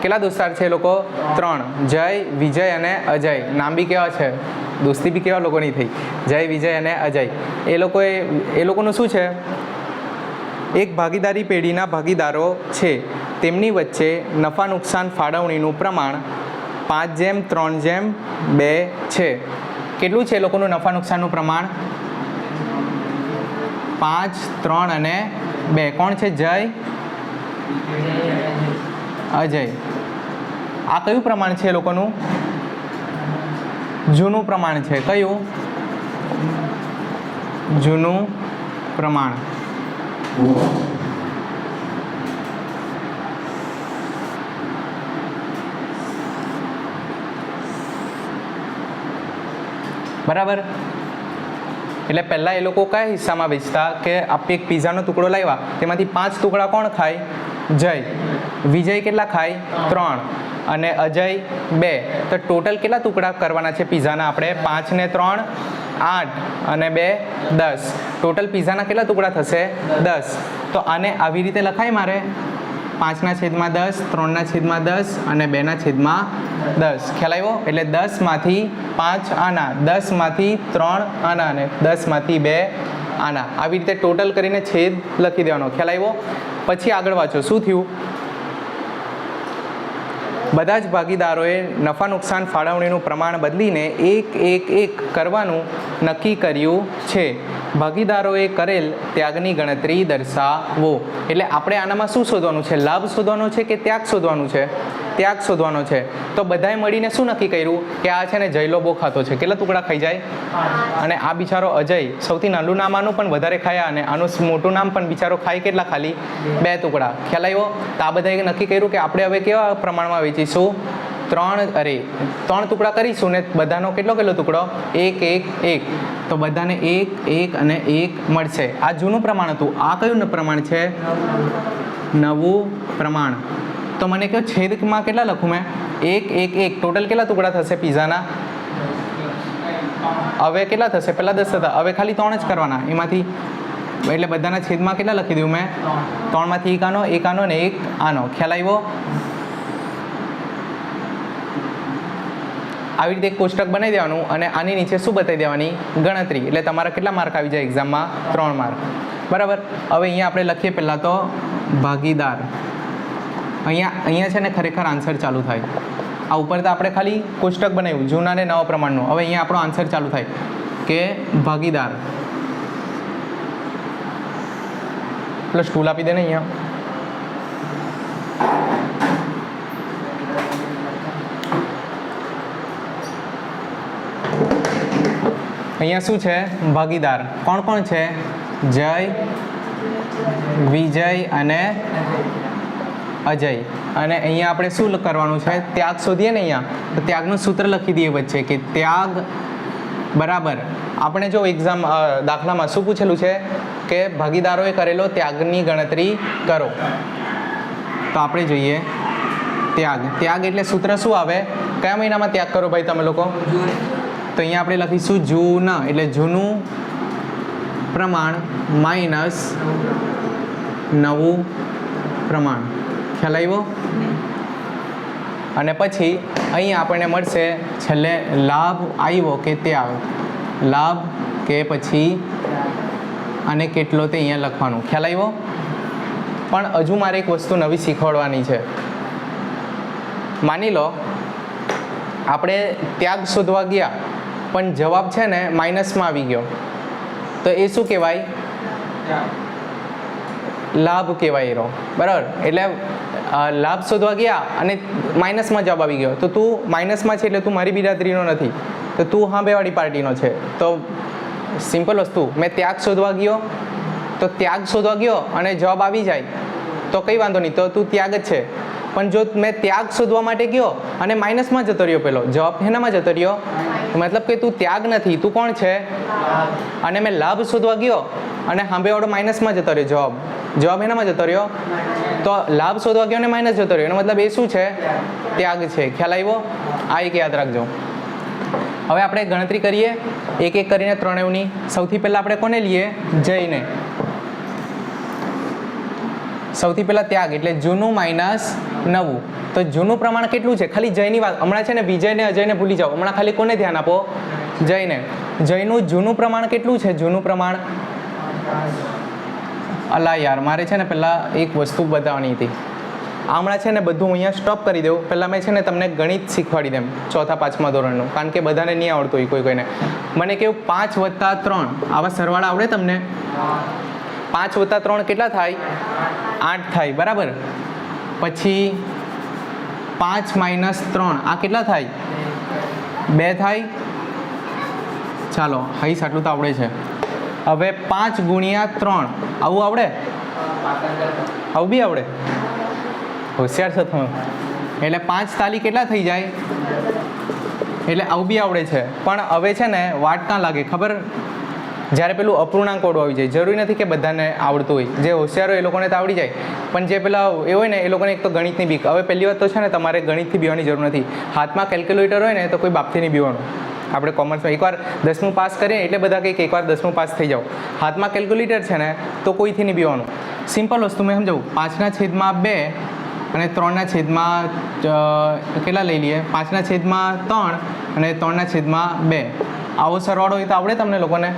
કેટલા દોસ્તાર છે એ લોકો? 3. જય, વિજય અને અજય. નામ બી કેવા છે? દોસ્તી બી કેવા લોકોની થઈ? જય, વિજય અને અજય. એ લોકોનું શું છે? એક ભાગીદારી પેઢીના ભાગીદારો છે. તેમની વચ્ચે નફા નુકસાન ફાળવણીનું પ્રમાણ 5:3:2 છે. કેટલું છે એ લોકોનું નફા નુકસાનનું પ્રમાણ? 5, 3 અને 2. કોણ છે? જય, અજય. આ કયું પ્રમાણ છે એ લોકોનું? જૂનું પ્રમાણ છે. કયું? જૂનું પ્રમાણ. બરાબર. એટલે પહેલાં એ લોકો કયા હિસ્સામાં વેચતા? કે આપણે એક પિઝાનો ટુકડો લાવ્યા, તેમાંથી 5 ટુકડા કોણ ખાય? જય. વિજય કેટલા ખાય? 3. અને અજય 2. તો ટોટલ કેટલા ટુકડા કરવાના છે પીઝાના આપણે? 5 ને 3 8 અને 2 10. ટોટલ પીઝાના કેટલા ટુકડા થશે? 10. તો આને આવી રીતે લખાય મારે 5/10, 3/10 અને 2/10. ખ્યાલ આવ્યો? એટલે 10 માંથી 5 આના, 10 માંથી 3 આના અને 10 માંથી 2 આના, આવી રીતે ટોટલ કરીને છેદ લખી દેવાનો. ખ્યાલ આવ્યો? પછી આગળ વાંચો શું થયું. બધા જ ભાગીદારોએ નફા નુકસાન ફાળવણીનું પ્રમાણ બદલીને 1-1-1 કરવાનું નક્કી કર્યું છે. ભાગીદારોએ કરેલ ત્યાગની ગણતરી દર્શાવો. એટલે આપણે આનામાં શું શોધવાનું છે? લાભ શોધવાનો છે કે ત્યાગ શોધવાનું છે? ત્યાગ શોધવાનો છે. તો બધાએ મળીને શું નક્કી કર્યું કે આ છે ને જયલો બહુ ખાતો છે. કેટલા ટુકડા ખાઈ જાય? અને આ બિચારો અજય સૌથી નાનું નામ આનું પણ વધારે ખાયા અને આનું મોટું નામ પણ બિચારો ખાય કેટલા? ખાલી 2 ટુકડા. ખ્યાલ આવ્યો? તો આ બધાએ નક્કી કર્યું કે આપણે હવે કેવા પ્રમાણમાં વેચીશું? 3 ટુકડા કરીશું ને બધાનો કેટલો ટુકડો? 1-1-1. તો બધાને 1-1 અને 1 મળશે. આ જૂનું પ્રમાણ હતું. આ કયું પ્રમાણ છે? નવું પ્રમાણ. તો મને કહો છેદમાં કેટલા લખું મેં? 1-1-1. ટોટલ કેટલા ટુકડા થશે પીઝાના? હવે કેટલા થશે? પહેલાં 10 હતા, હવે ખાલી 3 જ કરવાના એમાંથી. એટલે બધાના છેદમાં કેટલા લખી દઉં મેં? 3 માંથી 1 આનો, 1 આનો ને 1 આનો. ખ્યાલ આવ્યો? આવી રીતે એક કોષ્ટક બનાવી દેવાનું અને આની નીચે શું બતાવી દેવાની? ગણતરી. એટલે તમારા કેટલા માર્ક આવી જાય એક્ઝામમાં? 3 માર્ક. બરાબર. હવે અહીંયા આપણે લખીએ પહેલાં તો ભાગીદાર. અહીંયા છે ને ખરેખર આન્સર ચાલુ થાય. આ ઉપર તો આપણે ખાલી કોષ્ટક બનાવ્યું જૂના ને નવા પ્રમાણનું. હવે અહીંયા આપણો આન્સર ચાલુ થાય કે ભાગીદાર પ્લસ ટૂલ આપી દે ને અહીંયા. અહીંયા શું છે? ભાગીદાર કોણ કોણ છે? જય, વિજય અને અજય. અને અહીંયા આપણે શું કરવાનું છે? ત્યાગ શોધીએ ને અહીંયા. તો ત્યાગનું સૂત્ર લખી દઈએ વચ્ચે કે ત્યાગ બરાબર. આપણે જો એક્ઝામ દાખલામાં શું પૂછેલું છે કે ભાગીદારોએ કરેલો ત્યાગની ગણતરી કરો. તો આપણે જોઈએ ત્યાગ. ત્યાગ એટલે સૂત્ર શું આવે? કયા મહિનામાં ત્યાગ કરો ભાઈ તમે લોકો? તો અહીંયા આપણે લખીશું જૂન, એટલે જૂનું પ્રમાણ માઇનસ નવું પ્રમાણ. ખ્યાલ આવ્યો? અને પછી અહીંયા આપણને મળશે છેલ્લે લાભ આવ્યો કે ત્યાગ. લાભ કે પછી અને કેટલો તે અહીંયા લખવાનું. ખ્યાલ આવ્યો? પણ હજુ મારે એક વસ્તુ નવી શીખવાડવાની છે. માની લો આપણે ત્યાગ શોધવા ગયા પણ જવાબ છે ને માઇનસમાં આવી ગયો, તો એ શું કહેવાય? લાભ કહેવાય એનો. બરાબર. એટલે લાભ શોધવા ગયા અને માઇનસમાં જવાબ આવી ગયો, તો તું માઇનસમાં છે એટલે તું મારી બિરાદરીનો નથી, તો તું સામેવાળી પાર્ટીનો છે. તો સિમ્પલ વસ્તુ, મેં ત્યાગ શોધવા ગયો તો ત્યાગ શોધવા ગયો અને જવાબ આવી જાય તો કંઈ વાંધો નહીં, તો તું ત્યાગ જ છે. પણ જો મેં ત્યાગ શોધવા માટે ગયો અને માઇનસમાં જતો રહ્યો, પેલો જવાબ એનામાં જતો રહ્યો, મતલબ કે તું ત્યાગ નથી, તું કોણ છે? અને મેં લાભ શોધવા ગયો અને સામેવાળો માઇનસમાં જતો રહ્યો, જવાબ એનામાં જતો રહ્યો, તો લાભ શોધવા ગયો અને માઇનસ જતો રહ્યો, એનો મતલબ એ શું છે? ત્યાગ છે. ખ્યાલ આવ્યો? આ એક યાદ રાખજો. હવે આપણે ગણતરી કરીએ એક એક કરીને ત્રણેયની. સૌથી પહેલાં આપણે કોને લઈએ? જયને. સૌથી પહેલાં ત્યાગ એટલે જૂનું માઇનસ નવું. તો જૂનું પ્રમાણ કેટલું છે? ખાલી જયની વાત હમણાં છે ને, વિજયને અજયને ભૂલી જાઓ, હમણાં ખાલી કોને ધ્યાન આપો? જયને. જયનું જૂનું પ્રમાણ કેટલું છે? જૂનું પ્રમાણ અલા યાર, મારે છે ને પહેલાં એક વસ્તુ બતાવવાની હતી. હમણાં છે ને બધું અહીંયા સ્ટોપ કરી દઉં. પહેલાં મેં છે ને તમને ગણિત શીખવાડી દેમ 4થા 5મા ધોરણનું, કારણ કે બધાને નહીં આવડતું હોય કોઈને. મને કેવું 5 + 3 આવા સરવાળા આવડે તમને? 5 + 3 કેટલા થાય? 8 થાય. બરાબર. પછી 5 - 3 આ કેટલા થાય? 2 થાય. ચાલો હઈશ આટલું તો આવડે છે. હવે 5 × 3 આવું આવડે? આવું બી આવડે? હોશિયાર છો તમે. એટલે 5 તાલી કેટલા થઈ જાય? એટલે આવું બી આવડે છે. પણ હવે છે ને વાટ ક્યાં લાગે ખબર? જ્યારે પેલું અપૂર્ણાંકવાળું આવી જાય, જરૂરી નથી કે બધાને આવડતું હોય, જે હોશિયાર હોય એ લોકોને તો આવડી જાય, પણ જે પેલા એ હોય ને એ લોકોને એક તો ગણિતની બીક. હવે પહેલી વાત તો છે ને તમારે ગણિતથી બીવાની જરૂર નથી. હાથમાં કેલ્ક્યુલેટર હોય ને તો કોઈ બાપથી નહીં બીવાનું. આપણે કોમર્સમાં એકવાર 10મું પાસ કરીએ એટલે બધા કંઈક એકવાર 10મું પાસ થઈ જાઓ. હાથમાં કેલ્ક્યુલેટર છે ને તો કોઈથી નહીં બીવાનું. સિમ્પલ વસ્તુ મેં સમજાવું. 5/2 અને 3/, કેટલા લઈ લઈએ, 5/3 અને 3/2. આવો સરવાળો હોય તો આવડે તમને લોકોને?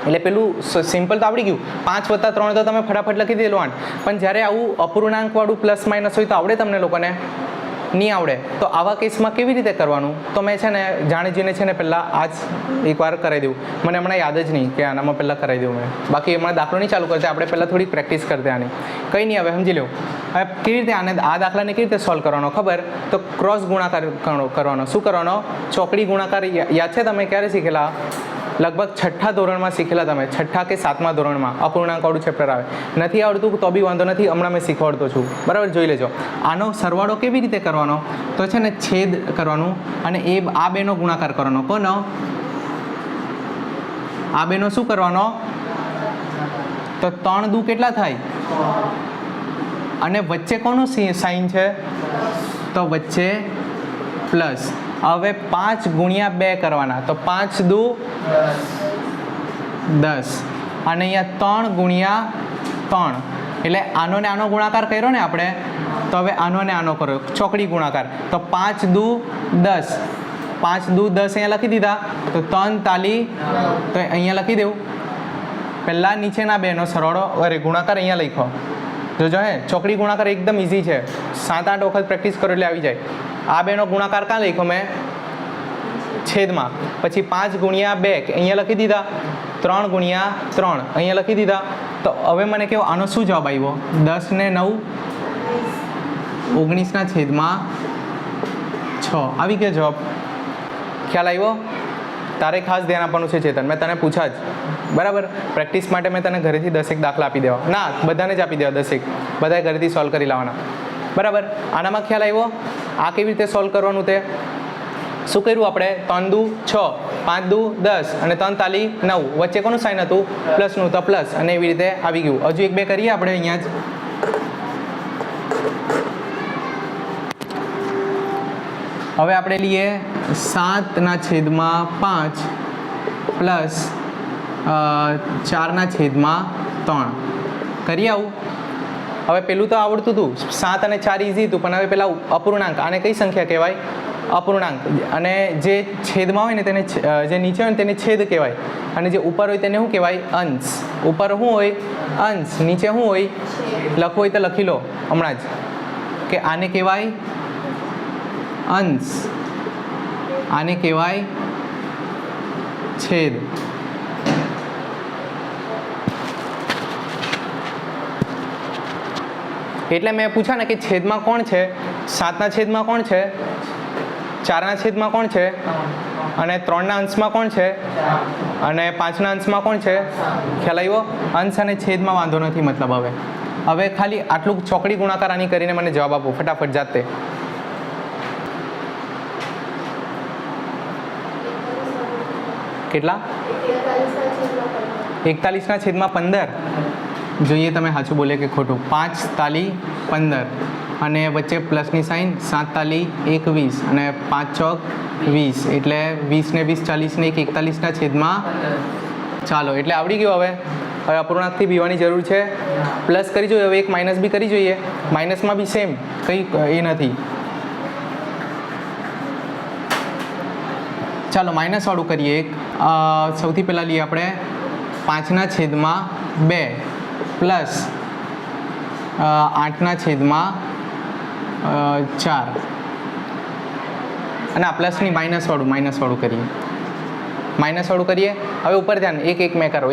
એટલે પેલું સિમ્પલ તો આવડી ગયું. 5 + 3 તો તમે ફટાફટ લખી દેલો 8. પણ જ્યારે આવું અપૂર્ણાંકવાળું પ્લસ માઇનસ હોય તો આવડે તમને લોકોને? નહીં આવડે. તો આવા કેસમાં કેવી રીતે કરવાનું? તો મેં છે ને જાણી જોઈને છે ને પહેલાં આ જ એકવાર કરાવી દઉં. મને હમણાં યાદ જ નહીં કે આનામાં પહેલાં કરાવી દઉં મેં. બાકી હમણાં દાખલો નહીં ચાલુ કરતા, આપણે પહેલાં થોડીક પ્રેક્ટિસ કરતા આની. કંઈ નહીં, હવે સમજી લો. હવે કેવી રીતે આ દાખલાને કેવી રીતે સોલ્વ કરવાનો ખબર? તો ક્રોસ ગુણાકાર કરવાનો. શું કરવાનો? ચોકડી ગુણાકાર. યાદ છે તમે ક્યારે શીખેલા? લગભગ 6ઠ્ઠા ધોરણમાં શીખેલા તમે, 6ઠ્ઠા કે 7મા ધોરણમાં. અપૂર્ણાંકવાળું ચેપ્ટર આવે. નથી આવડતું તો બી વાંધો નથી, હમણાં મેં શીખવાડતો છું, બરાબર? જોઈ લેજો. આનો સરવાળો કેવી રીતે કરવાનો? તો છે ને છેદ કરવાનું અને આ બેનો ગુણાકાર કરવાનો. કોનો? આ બેનો શું કરવાનો? તો 3 દુ કેટલા થાય? અને વચ્ચે કોનું સાઇન છે? તો વચ્ચે પ્લસ. હવે 5 × 2 કરવાના. તો 5 દુ 10 અને અહીંયા 3 × 3. એટલે આનો ને આનો ગુણાકાર કર્યો ને આપણે, તો હવે આનો ને આનો કર્યો ચોકડી ગુણાકાર. તો 5 દુ 10, 5 દુ 10 અહીંયા લખી દીધા. તો 3 તાલી, તો અહીંયા લખી દેવું. પહેલાં નીચેના બેનો સરવાળો ગુણાકાર અહીંયા લખો. જોજો હે, ચોકડી ગુણાકાર એકદમ ઇઝી છે. 7-8 વખત પ્રેક્ટિસ કરો એટલે આવી જાય. આ બેનો ગુણાકાર ક્યાં લખ્યો મેં? છેદમાં. પછી 5 × 2 અહીંયા લખી દીધા. 3 × 3 અહીંયા લખી દીધા. તો હવે મને કહો આનો શું જવાબ આવ્યો? 10 ને 9 19/6 આવી ગયો જવાબ. ખ્યાલ આવ્યો? તારે ખાસ ધ્યાન આપવાનું છે ચેતન, મેં તને પૂછા જ, બરાબર? પ્રેક્ટિસ માટે મેં તને ઘરેથી 10 દાખલા આપી દેવા. ના, બધાને જ આપી દેવા 10. બધાએ ઘરેથી સોલ્વ કરી લાવવાના, બરાબર? આનામાં ખ્યાલ આવ્યો? આ કેવી રીતે સોલ્વ કરવાનું? તે શું કર્યું આપણે? 3 દુ 6, 5 દુ 10 અને 3 તાલી 9. વચ્ચે કોનું સાઇન હતું? પ્લસનું. તો પ્લસ. અને એવી રીતે આવી ગયું. હજુ 1-2 કરીએ આપણે અહીંયા જ. હવે આપણે લઈએ 7/5 પ્લસ 4/3. કરીએ આવું? હવે પેલું તો આવડતું હતું, 7 અને 4 ઇઝી હતું, પણ હવે પેલા અપૂર્ણાંક, આને કઈ સંખ્યા કહેવાય? અપૂર્ણાંક. અને જે છેદમાં હોય ને તેને, જે નીચે હોય ને તેને છેદ કહેવાય, અને જે ઉપર હોય તેને શું કહેવાય? અંશ. ઉપર શું હોય? અંશ. નીચે શું હોય? લખવું હોય તો લખી લો હમણાં જ, કે આને કહેવાય અંશ, આને કહેવાય છેદ. એટલે મેં પૂછા ને કે છેદમાં કોણ છે? 7/છેદમાં કોણ છે? 4/છેદમાં કોણ છે? અને 3ના અંશમાં કોણ છે? અને 5ના અંશમાં કોણ છે? ખ્યાલ આવ્યો? અંશ અને છેદમાં વાંધો નથી. મતલબ હવે ખાલી આટલું ચોકડી ગુણાકાર આની કરીને મને જવાબ આપો ફટાફટ જાતે. કેટલા? 41/15. જોઈએ તમે સાચું બોલે કે ખોટું. 5 તાલી 15 અને વચ્ચે પ્લસની સાઇન. 7 તાલી 21 અને 5 ચોક 20. એટલે 20 ને 20 40 ને 41/15. ચાલો, એટલે આવડી ગયું. હવે અપૂર્ણાંકથી બીવાની જરૂર છે? પ્લસ કરી જોઈએ. હવે એક માઇનસ બી કરી જોઈએ. માઇનસમાં બી સેમ, કંઈ એ નથી. ચાલો માઇનસવાળું કરીએ. એક સૌથી પહેલાં લઈએ આપણે 5/2 પ્લસ 8/4. અને આ પ્લસની માઇનસવાળું કરીએ. માઇનસવાળું કરીએ. હવે ઉપર ધ્યાન, એક મેં કરો,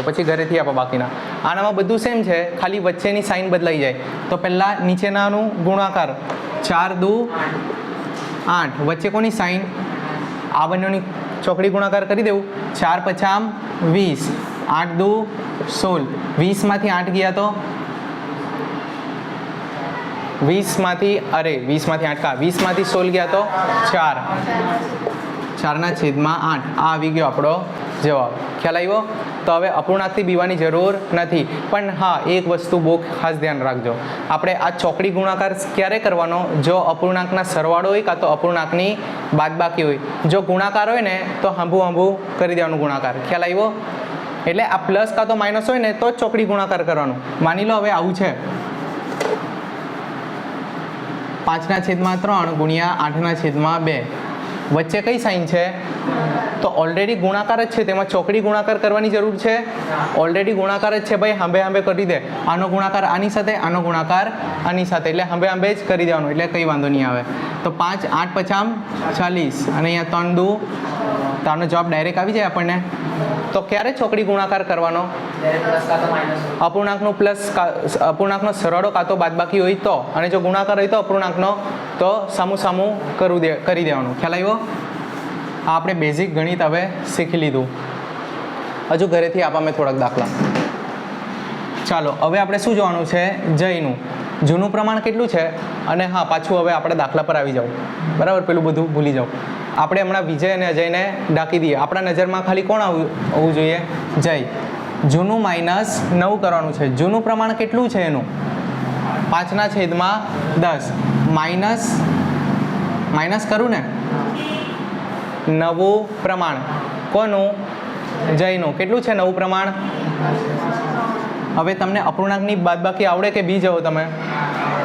પછી ઘરેથી આપો બાકીના. આનામાં બધું સેમ છે, ખાલી વચ્ચેની સાઇન બદલાઈ જાય. તો પહેલાં નીચેનાનું ગુણાકાર. 4 દુ 8. વચ્ચે કોની સાઇન? આ બંનેની ચોકડી ગુણાકાર કરી દેવું. 4 × 5 20. 8 દુ 16. 20માંથી 8 ગયા તો 20માંથી 16 ગયા તો 4. 4/8. આ આવી ગયો આપણો જવાબ. ખ્યાલ આવ્યો? તો હવે અપૂર્ણાંકથી બીવાની જરૂર નથી. પણ હા, એક વસ્તુ બહુ ખાસ ધ્યાન રાખજો, આપણે આ ચોકડી ગુણાકાર ક્યારે કરવાનો? જો અપૂર્ણાંકના સરવાળો હોય કાં તો અપૂર્ણાંકની બાદબાકી હોય. જો ગુણાકાર હોય ને તો હંભું કરી દેવાનું ગુણાકાર. ખ્યાલ આવ્યો? એટલે આ પ્લસ કાં તો માઇનસ હોય ને તો જ ચોકડી ગુણાકાર કરવાનું. માની લો હવે આવું છે 5/3 ગુણ્યા 8/2. વચ્ચે કઈ સાઈન છે? તો ઓલરેડી ગુણાકાર જ છે, તેમાં ચોકડી ગુણાકાર કરવાની જરૂર છે? ઓલરેડી ગુણાકાર જ છે ભાઈ, હાંભે કરી દે. આનો ગુણાકાર આની સાથે, આનો ગુણાકાર આની સાથે, એટલે હાંભે જ કરી દેવાનું, એટલે કંઈ વાંધો નહીં આવે. તો 5 8 50 40 અને અહીંયા 3 દુ, તો આનો જવાબ ડાયરેક્ટ આવી જાય આપણને. તો ક્યારે ચોકડી ગુણાકાર કરવાનો? અપૂર્ણાંકનું પ્લસ અપૂર્ણાંકનો સરવાળો કાં તો બાદબાકી હોય તો, અને જો ગુણાકાર હોય તો અપૂર્ણાંકનો, તો સામું કરી દેવાનું. ખ્યાલ આવ્યો? આ આપણે બેઝિક ગણિત હવે શીખી લીધું. હજુ ઘરેથી આપા મેં થોડાક દાખલા. ચાલો હવે આપણે શું જોવાનું છે? જયનું જૂનું પ્રમાણ કેટલું છે? અને હા, પાછું હવે આપણે દાખલા પર આવી જાઓ. બરાબર, પેલું બધું ભૂલી જાઓ. આપણે હમણાં વિજય અને અજયને ઢાંકી દઈએ. આપણા નજરમાં ખાલી કોણ આવવું જોઈએ? જય. જૂનું -9 કરવાનું છે. જૂનું પ્રમાણ કેટલું છે એનું? 5/10. માઇનસ કરું ને, નવું પ્રમાણ કોનું? જયનું. કેટલું છે નવું પ્રમાણ? હવે તમને અપૂર્ણાંકની બાદબાકી આવડે કે બી જાઓ? તમે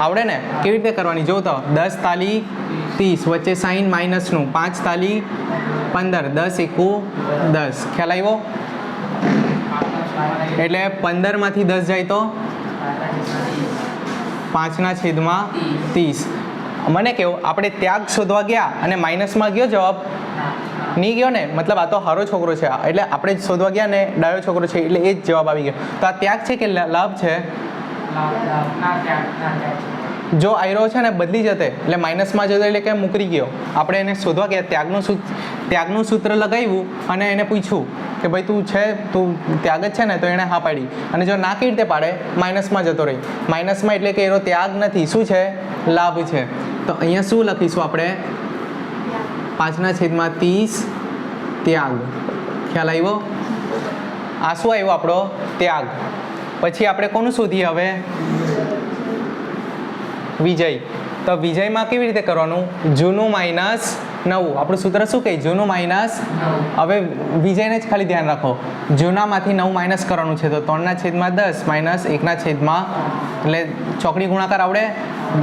આવડે ને? કેવી રીતે કરવાની? જો તો 10 તાલી 30, વચ્ચે સાઈન માઇનસનું, 5 તાલી 15, 10 એકુ 10. ખ્યાલ આવ્યો? એટલે 15માંથી 10 જાય તો 5/30. મને કેવું, આપણે ત્યાગ શોધવા ગયા અને માઇનસમાં ગયો જવાબ? નહીં ગયો ને, મતલબ આ તો હારો છોકરો છે, એટલે આપણે જ શોધવા ગયા ને ડાયો છોકરો છે, એટલે એ જ જવાબ આવી ગયો. તો આ ત્યાગ છે કે લાભ છે? જો આયરો છે ને બદલી જતે, એટલે માઇનસમાં જતો, એટલે કે મુકરી ગયો. આપણે એને શોધવા ગયા, ત્યાગનું સૂત્ર લગાવ્યું અને એને પૂછ્યું કે ભાઈ તું છે, તું ત્યાગ જ છે ને? તો એણે હા પાડી. અને જો ના કેવી રીતે પાડે? માઇનસમાં જતો રહી. માઇનસમાં એટલે કે એનો ત્યાગ નથી, શું છે? લાભ છે. તો અહીંયા શું લખીશું આપણે? 5/30 ત્યાગ. ખ્યાલ આવ્યો? આ શું આવ્યો આપણો? ત્યાગ. પછી આપણે કોનું શોધીએ હવે? વિજય. તો વિજયમાં કેવી રીતે કરવાનું? જૂનું -9. આપણું સૂત્ર શું કહે? જૂનું માઇનસ. હવે વિજયને જ ખાલી ધ્યાન રાખો, જૂનામાંથી 9 માઇનસ કરવાનું છે. તો 3/10 -1/, એટલે ચોકડી ગુણાકાર આવડે?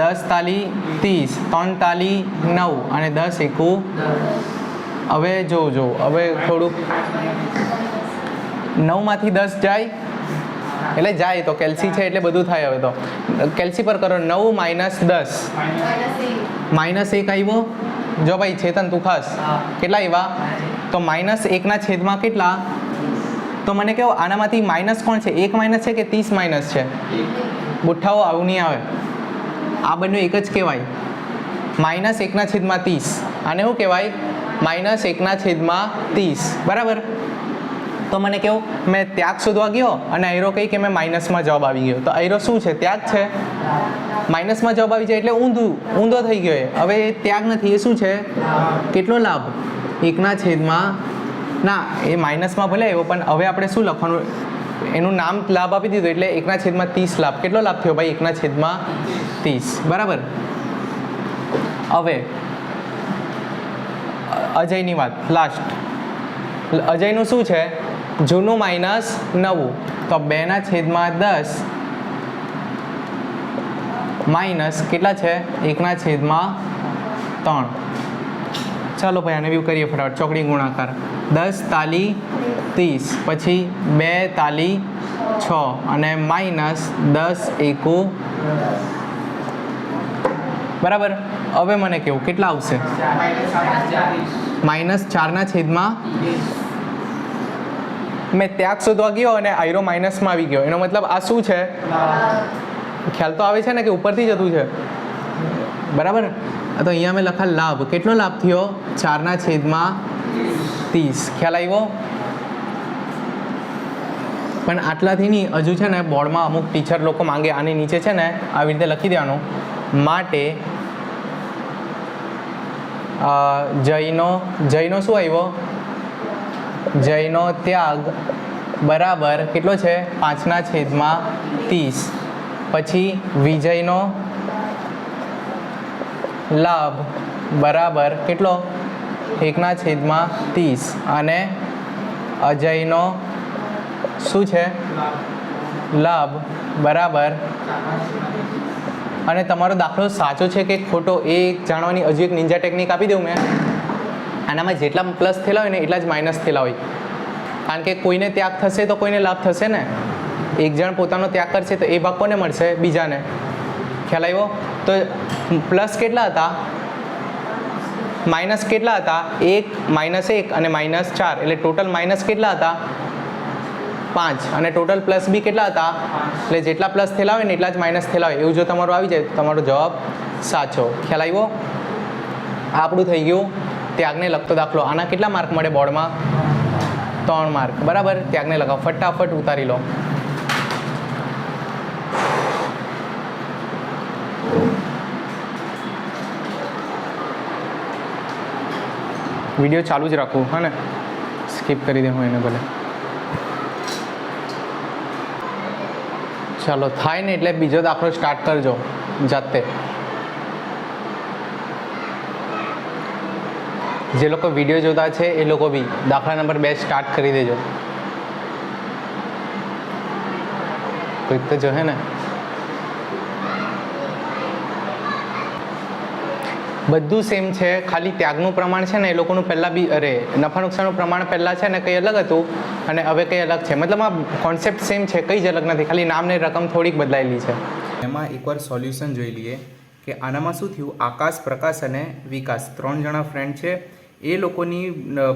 10 તાલી 30, 3 તાલી 9 અને 10 એકુ. હવે જો હવે થોડુંક 9માંથી 10 જાય, એટલે જાય તો કેલ્સી છે એટલે બધું થાય. હવે તો કેલ્સી પર કરો. 9 - 10, -1 આવ્યો. જો ભાઈ ચેતન તું ખાસ, કેટલા આવ્યા? તો -1/, કેટલા? તો મને કહો આનામાંથી માઇનસ કોણ છે? 1 માઇનસ છે કે 30 માઇનસ છે? બુઠ્ઠાઓ આવું નહીં આવે, આ બંને એક જ કહેવાય. -1/30. આને શું કહેવાય? -1/30. બરાબર. તો મને કહો મેં ત્યાગ શોધવા ગયો અને આયરો કહી કે મેં માઇનસમાં જવાબ આવી ગયો. તો આયરો શું છે? ત્યાગ છે. માઇનસમાં જવાબ આવી જાય એટલે ઊંધો થઈ ગયો. હવે એ ત્યાગ નથી, એ શું છે? કેટલો લાભ? 1/, ના એ માઇનસમાં ભલે આવ્યો, પણ હવે આપણે શું લખવાનું? એનું નામ લાભ આપી દીધું, એટલે 1/30 લાભ. કેટલો લાભ થયો ભાઈ? 1/30. બરાબર. હવે અજયની વાત લાસ્ટ. અજયનું શું છે? જૂનું -9. તો 2/10 માઇનસ કેટલા છે? 1/3. ચાલો ભાઈ આને બી કરીએ ફટાફટ. ચોકડી ગુણાકાર 10 તાલી 30, પછી 2 તાલી 6 અને -10 એકુ. બરાબર. હવે મને કેવું કેટલા આવશે? -4/. મેં ત્યાગ શોધવા ગયો અને આયરો માઇનસમાં આવી ગયો. એનો મતલબ આ શું છે? ખ્યાલ તો આવે છે ને કે ઉપરથી જતું છે? બરાબર. તો અહીંયા મેં લખા લાભ. કેટલો લાભ થયો? 4/30. ખ્યાલ આવ્યો? પણ આટલાથી નહીં, હજુ છે ને બોર્ડમાં અમુક ટીચર લોકો માંગે આની નીચે છે ને આવી રીતે લખી દેવાનું, માટે જયનો શું આવ્યો? જયનો ત્યાગ બરાબર કેટલો છે 5/30. પછી વિજયનો લાભ બરાબર કેટલો 1/30. અને અજયનો શું છે લાભ બરાબર. અને તમારો દાખલો સાચો છે કે ખોટો એ જાણવાની હજુ એક નિંજા ટેકનિક આપી દઉં મેં. આનામાં જેટલા પ્લસ થયેલા હોય ને એટલા જ માઇનસ થયેલા હોય, કારણ કે કોઈને ત્યાગ થશે તો કોઈને લાભ થશે ને. એક જણ પોતાનો ત્યાગ કરશે તો એ ભાગ કોને મળશે? બીજાને. ખ્યાલ આવ્યો? તો પ્લસ કેટલા હતા? માઇનસ કેટલા હતા? 1 -1 અને -4, એટલે ટોટલ માઇનસ કેટલા હતા? 5. અને ટોટલ પ્લસ બી કેટલા હતા? એટલે જેટલા પ્લસ થયેલા હોય ને એટલા જ માઇનસ થયેલા હોય. એવું જો તમારું આવી જાય તો તમારો જવાબ સાચો. ખ્યાલ આવ્યો? આપણું થઈ ગયું ત્યાગને લગતો દાખલો. આના કેટલા માર્ક મળે બોર્ડમાં? 3 માર્ક. બરાબર. ત્યાગને લગાવો, ફટાફટ ઉતારી લો. વિડીયો ચાલુ જ રાખવું, હા ને, સ્કીપ કરી દે હું એને ભલે. ચાલો થાય ને એટલે બીજો દાખલો સ્ટાર્ટ કરજો જાતે. જે લોકો વિડીયો જોતા છે એ લોકો બી દાખલા નંબર 2 સ્ટાર્ટ કરી દેજો. કોઈક તો જો હે ને. બધું સેમ છે, ખાલી ત્યાગનું પ્રમાણ છે ને એ લોકોનું પહેલાં બી નફા નુકસાનનું પ્રમાણ પહેલાં છે ને કંઈ અલગ હતું અને હવે કંઈ અલગ છે. મતલબ આ કોન્સેપ્ટ સેમ છે, કંઈ જ અલગ નથી, ખાલી નામ ને રકમ થોડીક બદલાયેલી છે. એમાં એકવાર સોલ્યુશન જોઈ લઈએ કે આનામાં શું થયું. આકાશ, પ્રકાશ અને વિકાસ 3 જણા ફ્રેન્ડ છે. એ લોકોની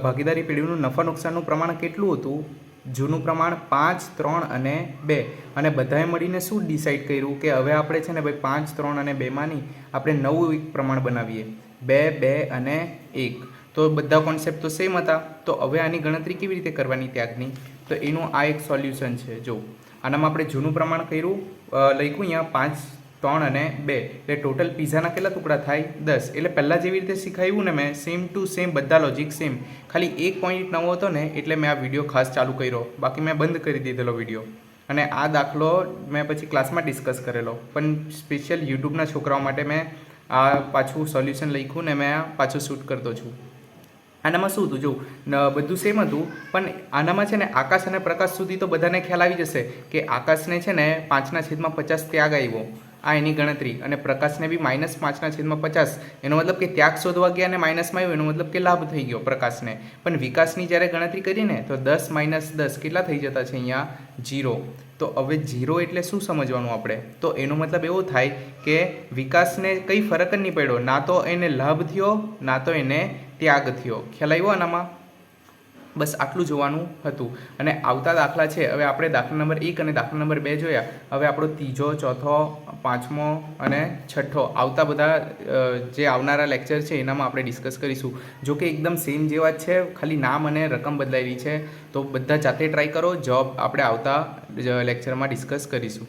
ભાગીદારી પેઢીનું નફા નુકસાનનું પ્રમાણ કેટલું હતું? જૂનું પ્રમાણ 5, 3 અને 2. અને બધાએ મળીને શું ડિસાઈડ કર્યું કે હવે આપણે છે ને ભાઈ 5, 3 અને 2માંની આપણે નવું એક પ્રમાણ બનાવીએ, 2, 2 અને 1. તો બધા કોન્સેપ્ટ તો સેમ હતા. તો હવે આની ગણતરી કેવી રીતે કરવાની ત્યાગની? તો એનું આ એક સોલ્યુશન છે. જો આનામાં આપણે જૂનું પ્રમાણ કર્યું, લખ્યું અહીંયા 5, 3 અને 2, એટલે ટોટલ પીઝાના કેટલા ટુકડા થાય? 10. એટલે પહેલાં જેવી રીતે શીખાવ્યું ને મેં, સેમ ટુ સેમ બધા લોજિક સેમ. ખાલી એક પોઈન્ટ નવો હતો ને એટલે મેં આ વિડીયો ખાસ ચાલુ કર્યો, બાકી મેં બંધ કરી દીધેલો વિડીયો. અને આ દાખલો મેં પછી ક્લાસમાં ડિસ્કસ કરેલો, પણ સ્પેશિયલ યુટ્યુબના છોકરાઓ માટે મેં આ પાછું સોલ્યુશન લખ્યું ને મેં પાછું શૂટ કરતો છું. આનામાં શું હતું? જો બધું સેમ હતું, પણ આનામાં છે ને આકાશ અને પ્રકાશ સુધી તો બધાને ખ્યાલ આવી જશે કે આકાશને છે ને 5/50 ત્યાગ આવ્યો, આ એની ગણતરી. અને પ્રકાશને બી -5/50. એનો મતલબ કે ત્યાગ શોધવા ગયા અને માઇનસમાં આવ્યો, એનો મતલબ કે લાભ થઈ ગયો પ્રકાશને. પણ વિકાસની જ્યારે ગણતરી કરીને તો 10 - 10 કેટલા થઈ જતા છે? અહીંયા 0. તો હવે 0 એટલે શું સમજવાનું આપણે? તો એનો મતલબ એવો થાય કે વિકાસને કંઈ ફરક જ નહીં પડ્યો, ના તો એને લાભ થયો ના તો એને ત્યાગ થયો. ખ્યાલ આવ્યો આનામાં? બસ આટલું જોવાનું હતું. અને આવતા દાખલા છે, હવે આપણે દાખલા નંબર 1 અને દાખલા નંબર 2 જોયા. હવે આપણો ત્રીજો, ચોથો, પાંચમો અને છઠ્ઠો આવતા બધા જે આવનારા લેક્ચર છે એનામાં આપણે ડિસ્કસ કરીશું. જો કે એકદમ સેમ જેવા જ છે, ખાલી નામ અને રકમ બદલાયેલી છે. તો બધા જાતે ટ્રાય કરો. જવાબ આપણે આવતા લેક્ચરમાં ડિસ્કસ કરીશું.